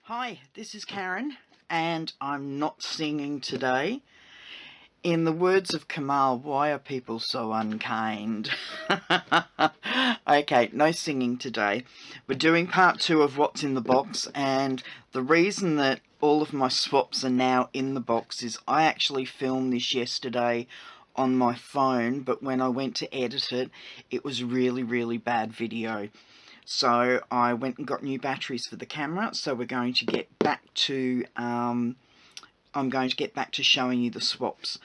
Hi, this is Karen, and I'm not singing today. In the words of Kamal, why are people so unkind? Okay, no singing today. We're doing part 2 of what's in the box, and the reason that all of my swaps are now in the box is I actually filmed this yesterday on my phone, but when I went to edit it, it was really bad video. So I went and got new batteries for the camera, so we're going to get back to I'm going to get back to showing you the swaps.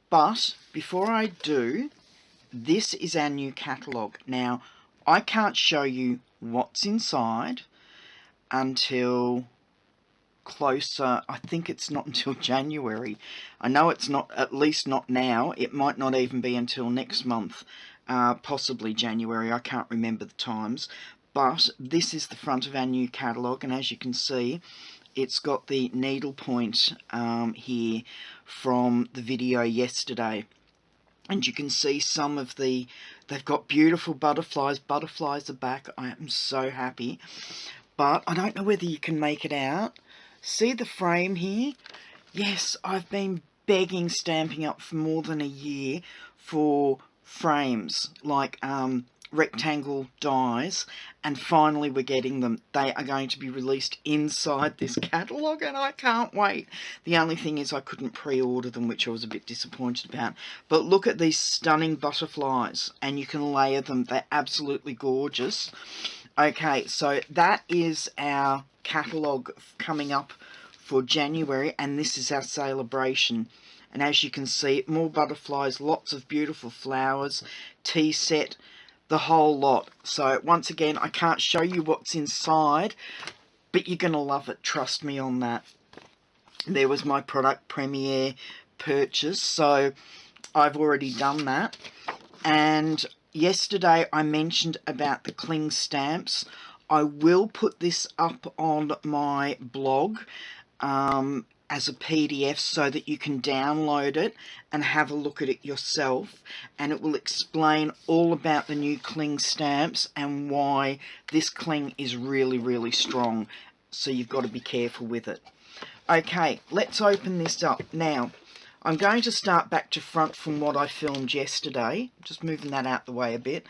But before I do, this is our new catalogue. Now, I can't show you what's inside until closer. I think it's not until January. I know it's not, at least not now. It might not even be until next month, possibly January. I can't remember the times. But this is the front of our new catalogue, and as you can see, it's got the needlepoint here from the video yesterday. And you can see some of the, they've got beautiful butterflies. Butterflies are back. I am so happy. But I don't know whether you can make it out. See the frame here? Yes, I've been begging Stampin' Up for more than a year for frames, like rectangle dies, and finally we're getting them. They are going to be released inside this catalogue, and I can't wait. The only thing is I couldn't pre-order them, which I was a bit disappointed about. But look at these stunning butterflies, and you can layer them. They're absolutely gorgeous. Okay, so that is our catalogue coming up for January, and this is our celebration. And as you can see, more butterflies, lots of beautiful flowers, tea set, the whole lot. So once again, I can't show you what's inside, but you're going to love it, trust me on that. There was my product premiere purchase, so I've already done that. And yesterday I mentioned about the cling stamps. I will put this up on my blog as a PDF so that you can download it and have a look at it yourself, and it will explain all about the new cling stamps and why this cling is really strong, so you've got to be careful with it. Okay, let's open this up. Now, I'm going to start back to front from what I filmed yesterday, just moving that out the way a bit.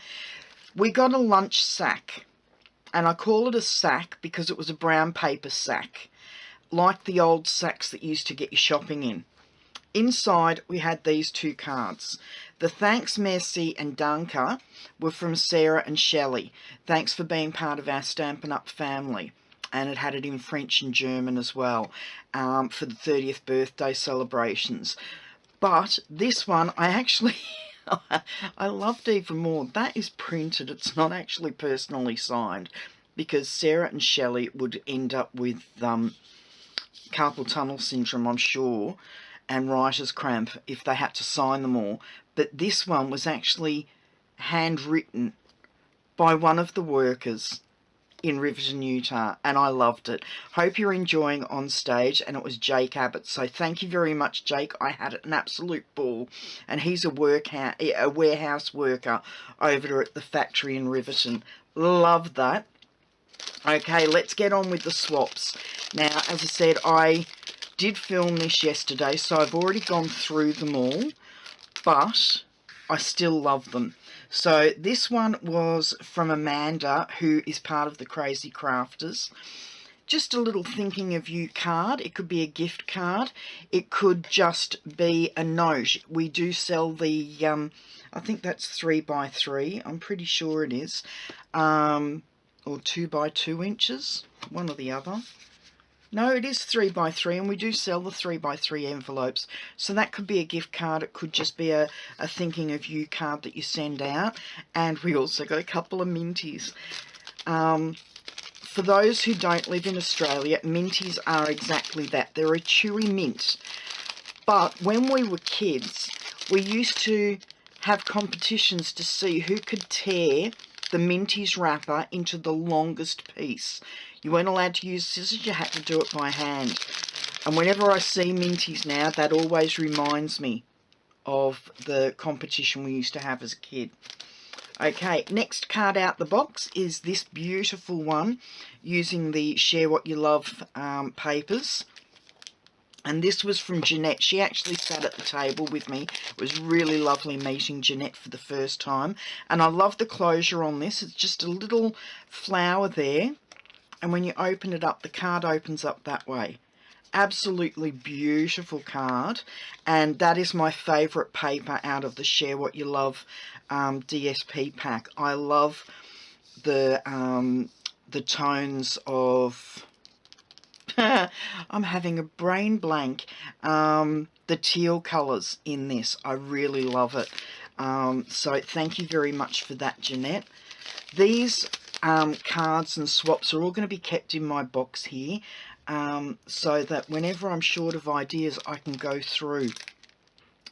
We got a lunch sack, and I call it a sack because it was a brown paper sack, like the old sacks that you used to get your shopping in. Inside we had these two cards. The thanks, merci and danke were from Sarah and Shelley. Thanks for being part of our Stampin' Up family. And it had it in French and German as well, for the 30th birthday celebrations. But this one I actually I loved even more. That is printed. It's not actually personally signed, because Sarah and Shelley would end up with carpal tunnel syndrome, I'm sure, and writer's cramp if they had to sign them all. But this one was actually handwritten by one of the workers in Riverton, Utah, and I loved it. Hope you're enjoying OnStage, and it was Jake Abbott. So thank you very much, Jake. I had an absolute ball, and he's a warehouse worker over at the factory in Riverton. Love that. Okay, let's get on with the swaps. Now, as I said, I did film this yesterday, so I've already gone through them all, but I still love them. So this one was from Amanda, who is part of the Crazy Crafters. Just a little thinking of you card. It could be a gift card. It could just be a note. We do sell the, I think that's 3x3. I'm pretty sure it is. Or 2x2 inches, one or the other. No, it is 3x3, and we do sell the 3x3 envelopes. So that could be a gift card. It could just be a thinking of you card that you send out. And we also got a couple of minties. For those who don't live in Australia, minties are exactly that. They're a chewy mint. But when we were kids, we used to have competitions to see who could tear the Minties wrapper into the longest piece. You weren't allowed to use scissors, you had to do it by hand. And whenever I see Minties now, that always reminds me of the competition we used to have as a kid. Okay, next card out the box is this beautiful one using the Share What You Love papers. And this was from Jeanette. She actually sat at the table with me. It was really lovely meeting Jeanette for the first time. And I love the closure on this. It's just a little flower there. And when you open it up, the card opens up that way. Absolutely beautiful card. And that is my favourite paper out of the Share What You Love DSP pack. I love the tones of... I'm having a brain blank. The teal colours in this. I really love it. So thank you very much for that, Jeanette. These cards and swaps are all going to be kept in my box here, so that whenever I'm short of ideas, I can go through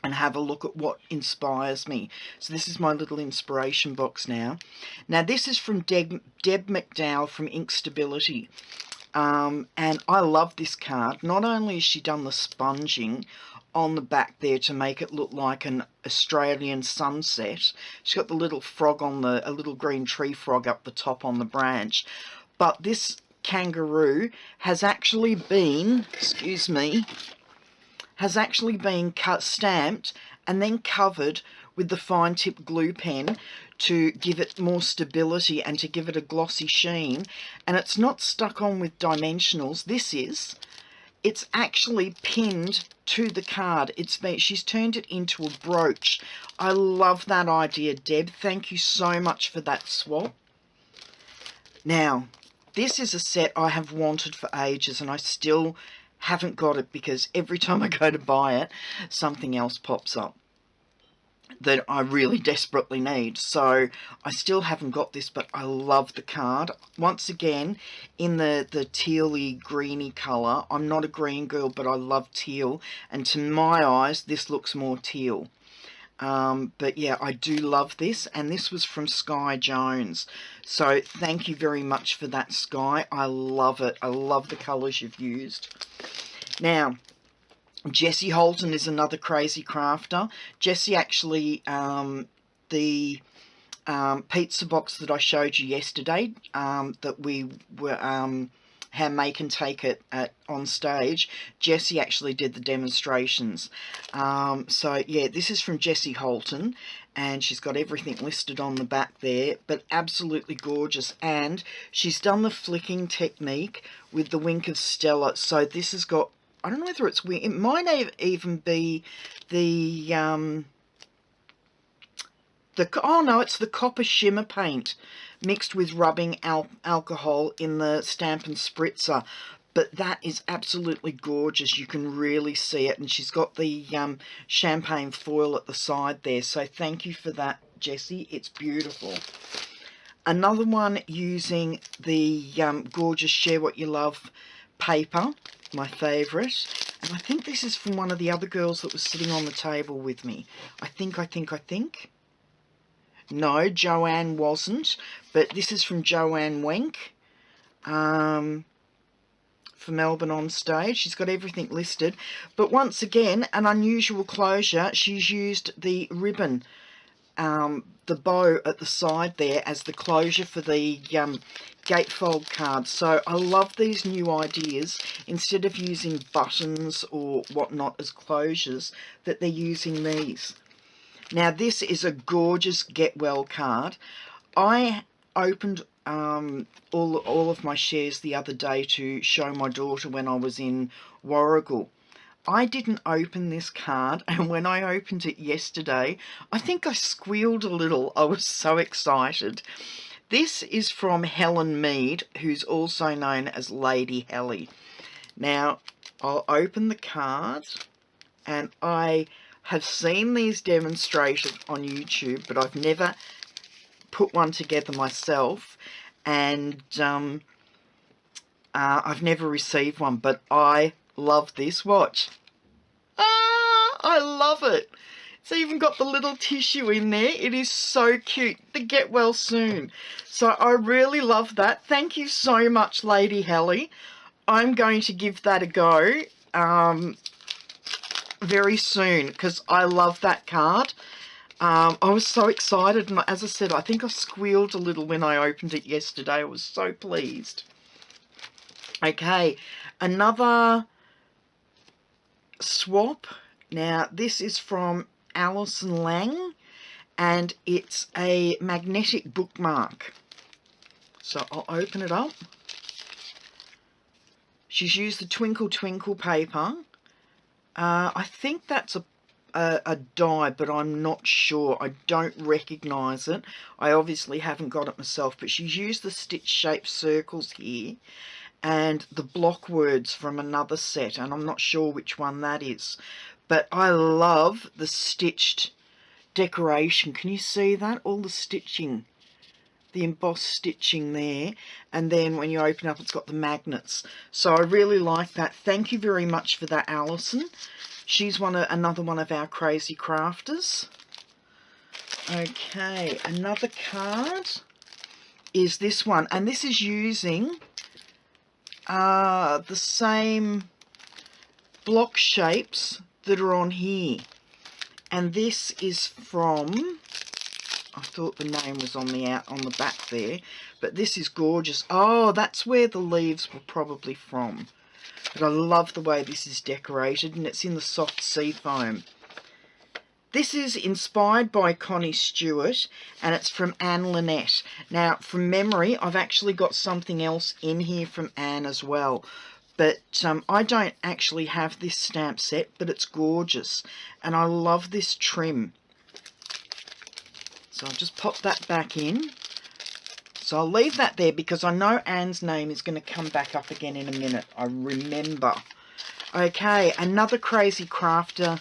and have a look at what inspires me. So this is my little inspiration box now. Now this is from Deb McDowell from Ink Stability. And I love this card. Not only has she done the sponging on the back there to make it look like an Australian sunset. She's got the little frog on a little green tree frog up the top on the branch. But this kangaroo has actually been, excuse me, has actually been stamped and then covered with the fine tip glue pen to give it more stability and to give it a glossy sheen. And it's not stuck on with dimensionals. It's actually pinned to the card. She's turned it into a brooch. I love that idea, Deb. Thank you so much for that swap. Now, this is a set I have wanted for ages and I still haven't got it because every time I go to buy it, something else pops up that I really desperately need. So I still haven't got this, but I love the card. Once again, in the tealy greeny colour. I'm not a green girl, but I love teal. And to my eyes, this looks more teal. But yeah, I do love this. And this was from Sky Jones. So thank you very much for that, Sky. I love it. I love the colours you've used. Now, Jessie Holton is another crazy crafter. Jessie actually, the pizza box that I showed you yesterday, that we were how make and take it on stage, Jessie actually did the demonstrations. So yeah, this is from Jessie Holton, and she's got everything listed on the back there, but absolutely gorgeous. And she's done the flicking technique with the Wink of Stella. So this has got, I don't know whether it's, it might even be the oh no, it's the copper shimmer paint mixed with rubbing alcohol in the Stampin' Spritzer. But that is absolutely gorgeous. You can really see it. And she's got the champagne foil at the side there. So thank you for that, Jessie. It's beautiful. Another one using the gorgeous Share What You Love paper, my favourite. And I think this is from one of the other girls that was sitting on the table with me. I think. No, Joanne wasn't. But this is from Joanne Wenk. For Melbourne OnStage. She's got everything listed. But once again, an unusual closure. She's used the ribbon, the bow at the side there as the closure for the gatefold card. So I love these new ideas. Instead of using buttons or whatnot as closures, that they're using these. Now this is a gorgeous Get Well card. I opened all of my shares the other day to show my daughter when I was in Warragul. I didn't open this card, and when I opened it yesterday, I think I squealed a little. I was so excited. This is from Helen Mead, who's also known as Lady Helly. Now, I'll open the card, and I have seen these demonstrated on YouTube, but I've never put one together myself, and I've never received one, but I love this. Watch. I love it. It's even got the little tissue in there. It is so cute. The Get Well Soon. So I really love that. Thank you so much, Lady Helly. I'm going to give that a go very soon because I love that card. I was so excited, and as I said, I think I squealed a little when I opened it yesterday. I was so pleased. Okay, another swap. Now, this is from Alison Lang, and it's a magnetic bookmark. So I'll open it up. She's used the Twinkle Twinkle paper. I think that's a die, but I'm not sure. I don't recognise it. I obviously haven't got it myself, but she's used the stitch shaped circles here and the block words from another set, and I'm not sure which one that is. But I love the stitched decoration. Can you see that? All the stitching, the embossed stitching there, and then when you open up it's got the magnets. So I really like that. Thank you very much for that, Alison. She's another one of our crazy crafters. Okay, another card is this one, and this is using the same block shapes that are on here. And this is from, I thought the name was on the back there, but this is gorgeous. Oh, that's where the leaves were probably from. But I love the way this is decorated, and it's in the soft sea foam. This is inspired by Connie Stewart, and it's from Anne Lynette. Now, from memory, I've actually got something else in here from Anne as well. But I don't actually have this stamp set, but it's gorgeous. And I love this trim. So I'll just pop that back in. So I'll leave that there because I know Anne's name is going to come back up again in a minute. I remember. Okay, another Crazy Crafter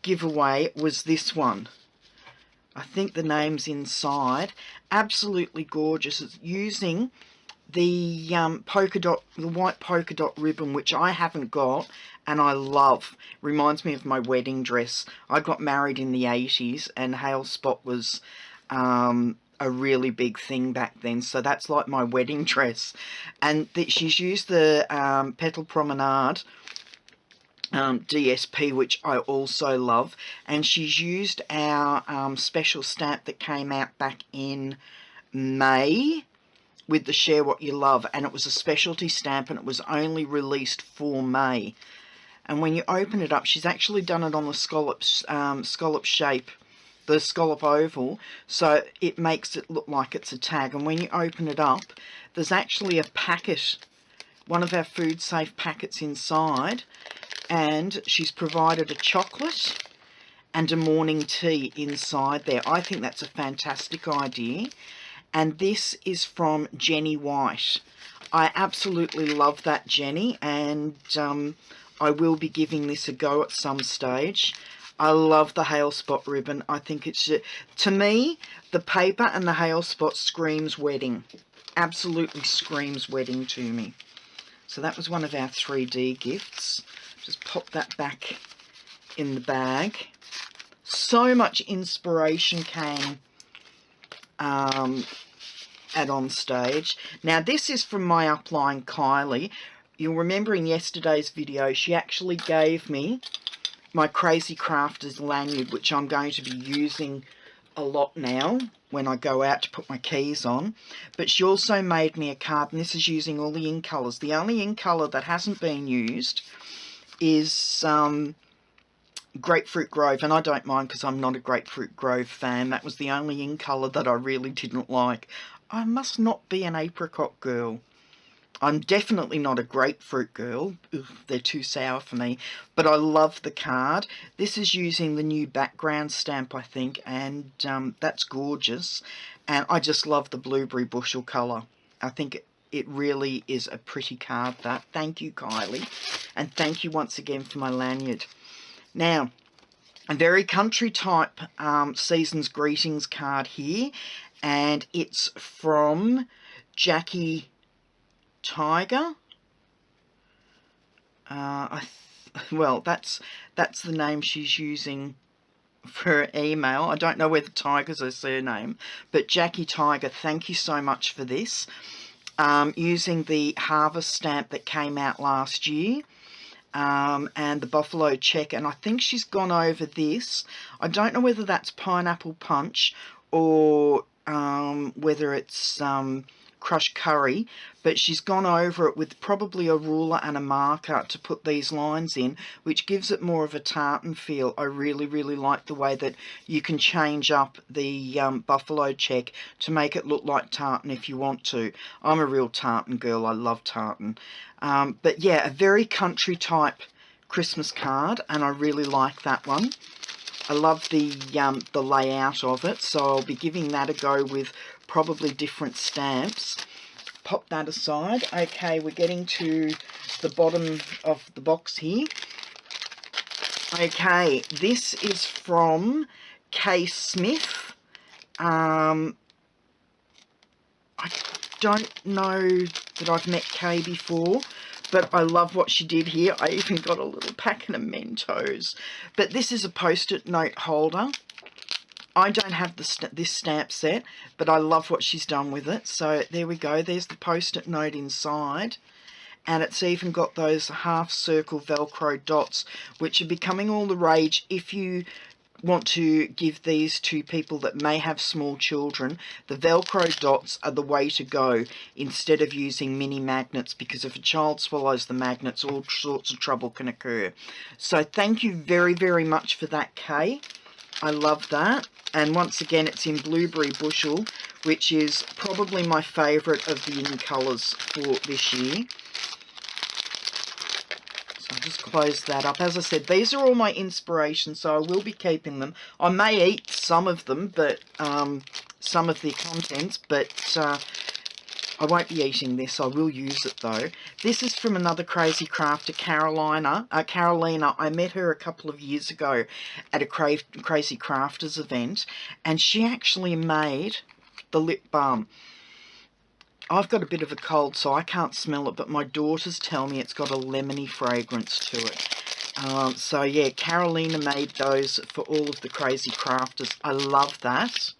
giveaway was this one. I think the name's inside. Absolutely gorgeous. It's using the white polka dot ribbon, which I haven't got and I love. Reminds me of my wedding dress. I got married in the 80s and Hail Spot was a really big thing back then, so that's like my wedding dress. And she's used the Petal Promenade DSP, which I also love, and she's used our special stamp that came out back in May with the Share What You Love, and it was a specialty stamp and it was only released for May. And when you open it up, she's actually done it on the scallop shape, the scallop oval, so it makes it look like it's a tag. And when you open it up, there's actually a packet, one of our food safe packets inside, and she's provided a chocolate and a morning tea inside there. I think that's a fantastic idea. And this is from Jenny White. I absolutely love that, Jenny, and I will be giving this a go at some stage. I love the Hail Spot ribbon. I think it's, to me, the paper and the Hail Spot screams wedding. Absolutely screams wedding to me. So that was one of our 3D gifts. Just pop that back in the bag. So much inspiration came at OnStage. Now this is from my upline Kylie. You'll remember in yesterday's video she actually gave me my Crazy Crafters lanyard, which I'm going to be using a lot now when I go out to put my keys on. But she also made me a card, and this is using all the ink colours. The only ink colour that hasn't been used is Grapefruit Grove, and I don't mind because I'm not a Grapefruit Grove fan. That was the only ink colour that I really didn't like. I must not be an apricot girl. I'm definitely not a grapefruit girl. Ugh, they're too sour for me. But I love the card. This is using the new background stamp, I think, and that's gorgeous. And I just love the blueberry bushel colour. I think it really is a pretty card, that. Thank you, Kylie. And thank you once again for my lanyard. Now, a very country type Season's Greetings card here. And it's from Jackie Tiger. Well, that's the name she's using for her email. I don't know whether Tiger's her surname, but Jackie Tiger, thank you so much for this. Using the Harvest stamp that came out last year, and the buffalo check, and I think she's gone over this. I don't know whether that's pineapple punch or whether it's crushed curry, but she's gone over it with probably a ruler and a marker to put these lines in, which gives it more of a tartan feel. I really, really like the way that you can change up the buffalo check to make it look like tartan if you want to. I'm a real tartan girl. I love tartan. But yeah, a very country type Christmas card, and I really like that one. I love the layout of it, so I'll be giving that a go with probably different stamps. Pop that aside. Okay, we're getting to the bottom of the box here. Okay, this is from K. Smith. I don't know that I've met Kay before, but I love what she did here. I even got a little packet of Mentos. But this is a post-it note holder. I don't have this stamp set, but I love what she's done with it. So there we go. There's the post-it note inside. And it's even got those half-circle Velcro dots, which are becoming all the rage if you want to give these to people that may have small children. The Velcro dots are the way to go instead of using mini magnets, because if a child swallows the magnets, all sorts of trouble can occur. So thank you very, very much for that, Kay. I love that. And once again, it's in Blueberry Bushel, which is probably my favourite of the in colours for this year. I'll just close that up. As I said, these are all my inspirations, so I will be keeping them. I may eat some of them, but some of the contents, but I won't be eating this. I will use it though. This is from another crazy crafter, Carolina. I met her a couple of years ago at a Crazy Crafters event, and she actually made the lip balm. I've got a bit of a cold, so I can't smell it, but my daughters tell me it's got a lemony fragrance to it. So yeah, Carolina made those for all of the Crazy Crafters. I love that.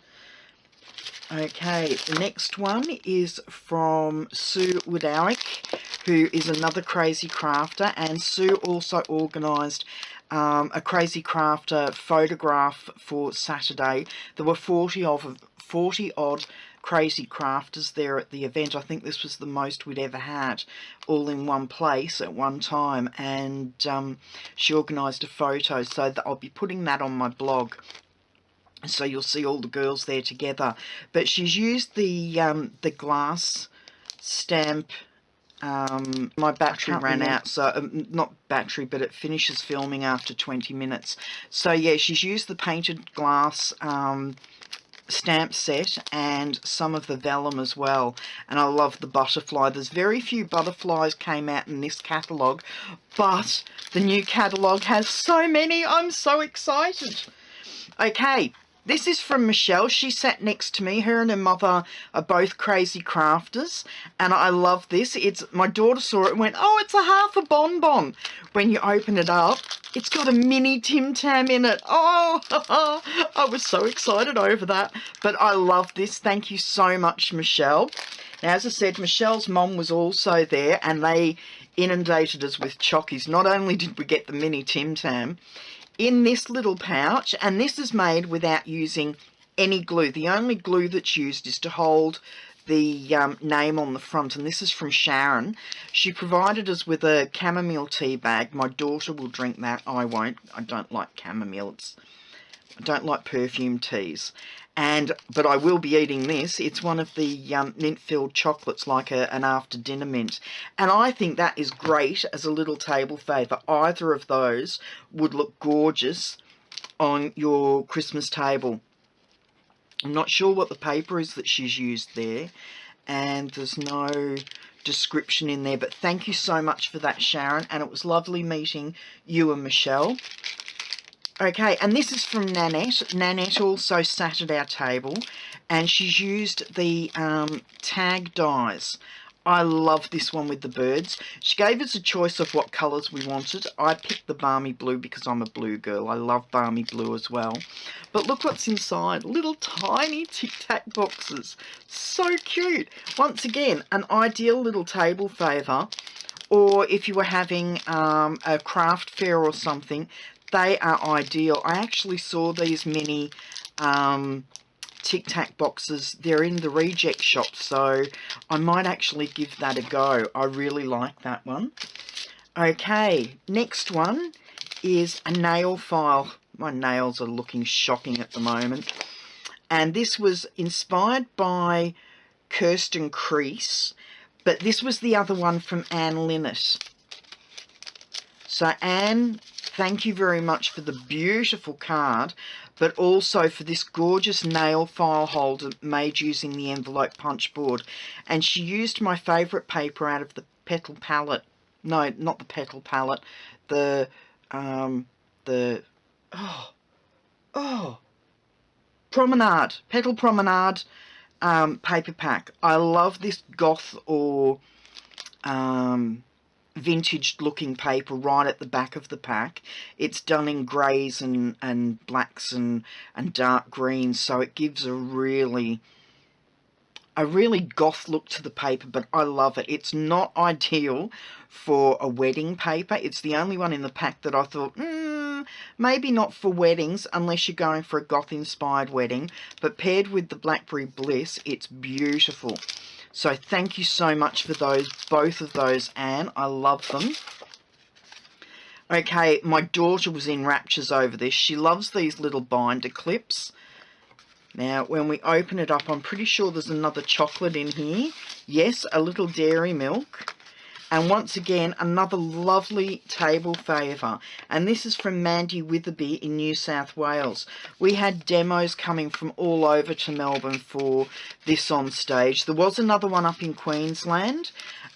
Okay, the next one is from Sue Woodowrick, who is another Crazy Crafter, and Sue also organised a Crazy Crafter photograph for Saturday. There were 40 odd Crazy Crafters there at the event. I think this was the most we'd ever had all in one place at one time, and she organised a photo, so that I'll be putting that on my blog, so you'll see all the girls there together. But she's used the glass stamp. My battery ran out, so not battery, but it finishes filming after 20 minutes. So yeah, she's used the painted glass stamp set and some of the vellum as well, and I love the butterfly. There's very few butterflies came out in this catalogue, but the new catalogue has so many. I'm so excited. Okay, this is from Michelle. She sat next to me. Her and her mother are both Crazy Crafters, and I love this. My daughter saw it and went, oh, it's a half a bonbon. When you open it up, it's got a mini Tim Tam in it. Oh, I was so excited over that. But I love this. Thank you so much, Michelle. Now, as I said, Michelle's mom was also there, and they inundated us with chockies. Not only did we get the mini Tim Tam in this little pouch, and this is made without using any glue. The only glue that's used is to hold the name on the front, and this is from Sharon. She provided us with a chamomile tea bag. My daughter will drink that. I won't. I don't like chamomile. I don't like perfume teas. But I will be eating this. It's one of the mint-filled chocolates, like an after-dinner mint. And I think that is great as a little table favour. Either of those would look gorgeous on your Christmas table. I'm not sure what the paper is that she's used there, and there's no description in there. But thank you so much for that, Sharon, and it was lovely meeting you and Michelle. Okay, and this is from Nanette. Nanette also sat at our table, and she's used the tag dies. I love this one with the birds. She gave us a choice of what colours we wanted. I picked the balmy blue because I'm a blue girl. I love balmy blue as well. But look what's inside. Little tiny Tic Tac boxes. So cute. Once again, an ideal little table favour or if you were having a craft fair or something, they are ideal. I actually saw these mini Tic Tac boxes. They're in the reject shop, so I might actually give that a go. I really like that one. Okay, next one is a nail file. My nails are looking shocking at the moment. And this was inspired by Kirsten Crease, but this was the other one from Anne Linnet. So Anne, thank you very much for the beautiful card, but also for this gorgeous nail file holder made using the envelope punch board. And she used my favourite paper out of the Petal palette. No, not the Petal palette. The Promenade, Petal Promenade paper pack. I love this goth or vintage looking paper right at the back of the pack. It's done in greys and blacks and dark greens, so it gives a really goth look to the paper, but I love it. It's not ideal for a wedding paper. It's the only one in the pack that I thought, maybe not for weddings unless you're going for a goth inspired wedding, but paired with the Blackberry Bliss, it's beautiful. So thank you so much for those, both of those, Anne. I love them. Okay, my daughter was in raptures over this. She loves these little binder clips. Now, when we open it up, I'm pretty sure there's another chocolate in here. Yes, a little dairy milk. And once again, another lovely table favour. And this is from Mandy Witherby in New South Wales. We had demos coming from all over to Melbourne for this OnStage. There was another one up in Queensland.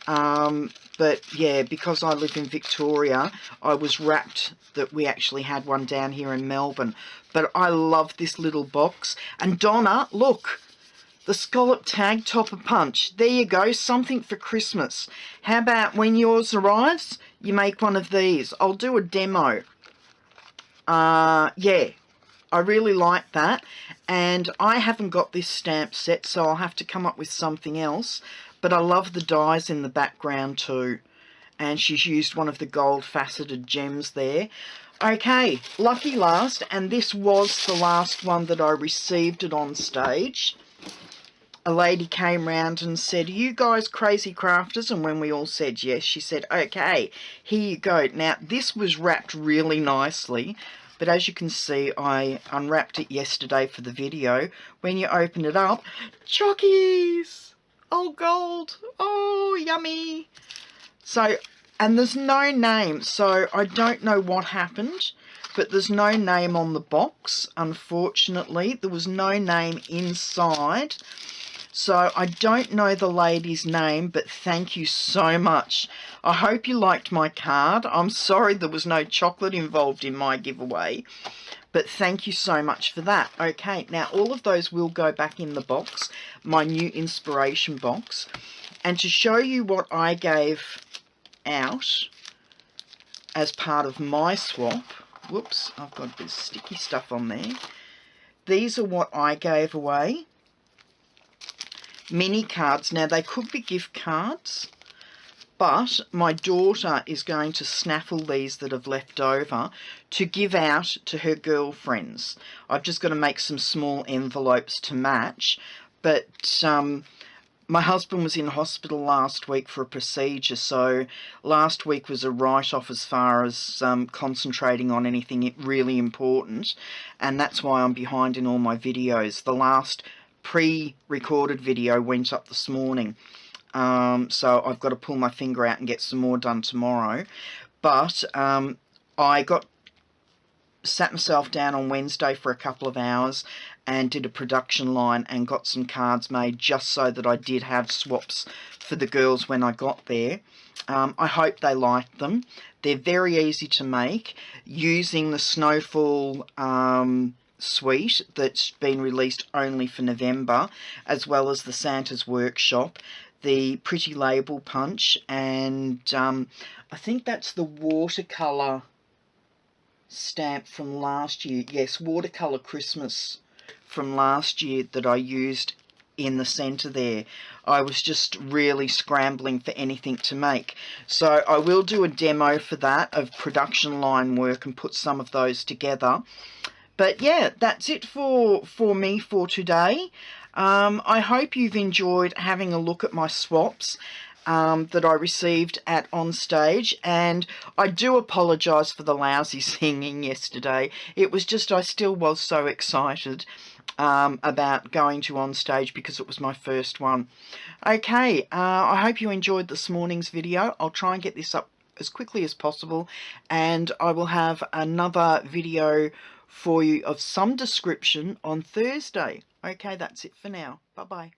But yeah, because I live in Victoria, I was rapt that we actually had one down here in Melbourne. But I love this little box. And Donna, look, the scallop tag topper punch. There you go, something for Christmas. How about when yours arrives, you make one of these? I'll do a demo. Yeah, I really like that. And I haven't got this stamp set, so I'll have to come up with something else. But I love the dies in the background too. And she's used one of the gold faceted gems there. Okay, lucky last, and this was the last one that I received at OnStage. A lady came round and said, "Are you guys crazy crafters?" And when we all said yes, she said, "Okay, here you go." Now, this was wrapped really nicely, but as you can see, I unwrapped it yesterday for the video. When you open it up, chockies! Oh, gold! Oh, yummy! So, and there's no name, so I don't know what happened, but there's no name on the box, unfortunately. There was no name inside. So I don't know the lady's name, but thank you so much. I hope you liked my card. I'm sorry there was no chocolate involved in my giveaway, but thank you so much for that. Okay, now all of those will go back in the box, my new inspiration box. And to show you what I gave out as part of my swap, whoops, I've got a bit of sticky stuff on there. These are what I gave away. Mini cards. Now, they could be gift cards, but my daughter is going to snaffle these that have left over to give out to her girlfriends. I've just got to make some small envelopes to match, but my husband was in hospital last week for a procedure, so last week was a write-off as far as concentrating on anything really important, and that's why I'm behind in all my videos. The last pre-recorded video went up this morning, so I've got to pull my finger out and get some more done tomorrow. But I sat myself down on Wednesday for a couple of hours and did a production line and got some cards made just so that I did have swaps for the girls when I got there. I hope they liked them. They're very easy to make using the Snowfall suite that's been released only for November, as well as the Santa's Workshop, the Pretty Label Punch, and I think that's the watercolour stamp from last year. Yes, watercolour Christmas from last year that I used in the centre there. I was just really scrambling for anything to make. So I will do a demo for that of production line work and put some of those together. But yeah, that's it for me for today. I hope you've enjoyed having a look at my swaps that I received at OnStage, and I do apologise for the lousy singing yesterday. It was just, I still was so excited about going to OnStage because it was my first one. Okay, I hope you enjoyed this morning's video. I'll try and get this up as quickly as possible, and I will have another video for you of some description on Thursday. Okay, that's it for now. Bye-bye.